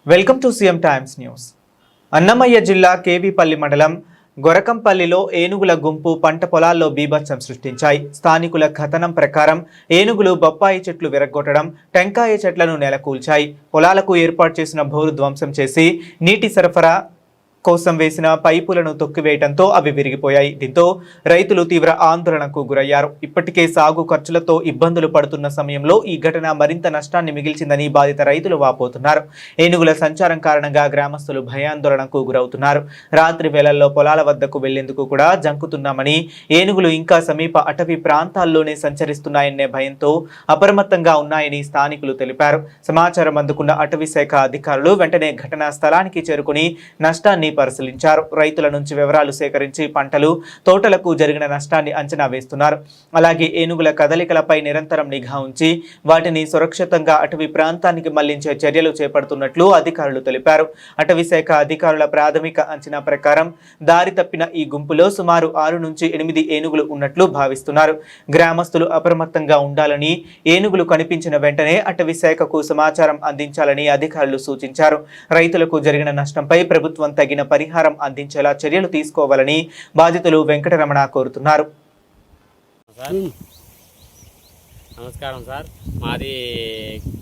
Welcome to CM times news. Annamayya జిల్లా కేవీపల్లి మండలం గొరకంపల్లిలో ఏనుగుల గుంపు పంట పొలాల్లో బీభత్సం సృష్టించాయి. స్థానికుల కథనం ప్రకారం ఏనుగులు బొప్పాయి చెట్లు విరగ్గొట్టడం, టెంకాయ చెట్లను నెలకూల్చాయి. పొలాలకు ఏర్పాటు చేసిన బోరు ధ్వంసం చేసి నీటి సరఫరా కోసం వేసిన పైపులను తొక్కివేయడంతో అవి విరిగిపోయాయి. దీంతో రైతులు తీవ్ర ఆందోళనకు గురయ్యారు. ఇప్పటికే సాగు ఖర్చులతో ఇబ్బందులు పడుతున్న సమయంలో ఈ ఘటన మరింత నష్టాన్ని మిగిల్చిందని బాధిత రైతులు వాపోతున్నారు. ఏనుగుల సంచారం కారణంగా గ్రామస్తులు భయాందోళనకు గురవుతున్నారు. రాత్రి వేళల్లో పొలాల వద్దకు వెళ్లేందుకు కూడా జంకుతున్నామని, ఏనుగులు ఇంకా సమీప అటవీ ప్రాంతాల్లోనే సంచరిస్తున్నాయనే భయంతో అప్రమత్తంగా ఉన్నాయని స్థానికులు తెలిపారు. సమాచారం అందుకున్న అటవీ శాఖ అధికారులు వెంటనే ఘటనా స్థలానికి చేరుకుని నష్టాన్ని పరిశీలించారు. రైతుల నుంచి వివరాలు సేకరించి పంటలు, తోటలకు జరిగిన నష్టాన్ని అంచనా వేస్తున్నారు. అలాగే ఏనుగుల కదలికలపై నిరంతరం నిఘా ఉంచి వాటిని సురక్షితంగా అటవీ ప్రాంతానికి మళ్లించే చర్యలు చేపడుతున్నట్లు అధికారులు తెలిపారు. అటవీ శాఖ అధికారుల ప్రాథమిక అంచనా ప్రకారం దారి తప్పిన ఈ గుంపులో సుమారు 6 నుంచి 8 ఏనుగులు ఉన్నట్లు భావిస్తున్నారు. గ్రామస్తులు అప్రమత్తంగా ఉండాలని, ఏనుగులు కనిపించిన వెంటనే అటవీ శాఖకు సమాచారం అందించాలని అధికారులు సూచించారు. రైతులకు జరిగిన నష్టంపై ప్రభుత్వం తగిన పరిహారం అందించేలా చర్యలు తీసుకోవాలని బాధితులు వెంకటరమణ కోరుతున్నారు. నమస్కారం సార్, మాది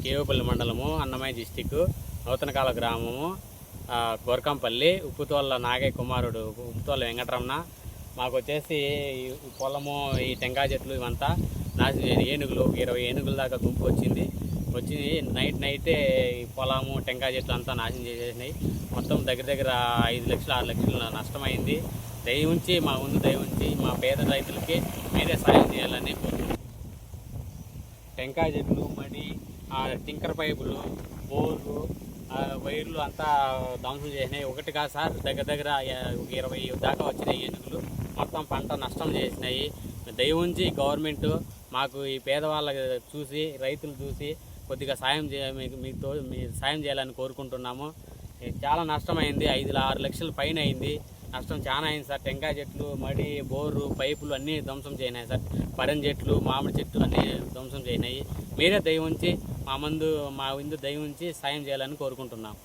కేవీపల్లి మండలము, అన్నమయ్య డిస్టిక్, నూతనకాల గ్రామము, గొరకంపల్లి. ఉప్పుతోళ్ళ నాగయ్య కుమారుడు ఉప్పుతోళ్ళ వెంకటరమణ. మాకు వచ్చేసి పొలము, ఈ టెంకాయ చెట్లు ఇవంతా ఏనుగులు 20 ఏనుగుల దాకా గుంపు వచ్చి నైటే ఈ పొలము, టెంకాయ చెట్లు అంతా నాశనం చేసేసినాయి. మొత్తం దగ్గర 5 లక్షలు 6 లక్షలు నష్టమైంది. దయవుంచి మా ముందు దయవుంచి మా పేద రైతులకి మీరే సాయం చేయాలని కోరుతున్నాం. టెంకాయ చెట్లు, మడి, టింకర్ పైపులు, బోర్లు, వైర్లు అంతా ధ్వంసం చేసినాయి. ఒకటి కాదు సార్, దగ్గర 20 దాకా వచ్చినాయి ఏనుగులు. మొత్తం పంట నష్టం చేసినాయి. దయవుంచి గవర్నమెంట్ మాకు ఈ పేదవాళ్ళకి చూసి, రైతులు చూసి కొద్దిగా సాయం సాయం చేయాలని కోరుకుంటున్నాము. చాలా నష్టమైంది. 5-6 లక్షల పైన అయింది. నష్టం చాలా అయింది సార్. టెంకాయ చెట్లు, మడి, బోరు, పైపులు అన్నీ ధ్వంసం చేసినాయి సార్. పరెన్ చెట్లు, మామిడి చెట్లు అన్నీ ధ్వంసం చేసినాయి. మీరే దయ ఉంచి మా ముందు దయ ఉంచి సాయం చేయాలని కోరుకుంటున్నాం.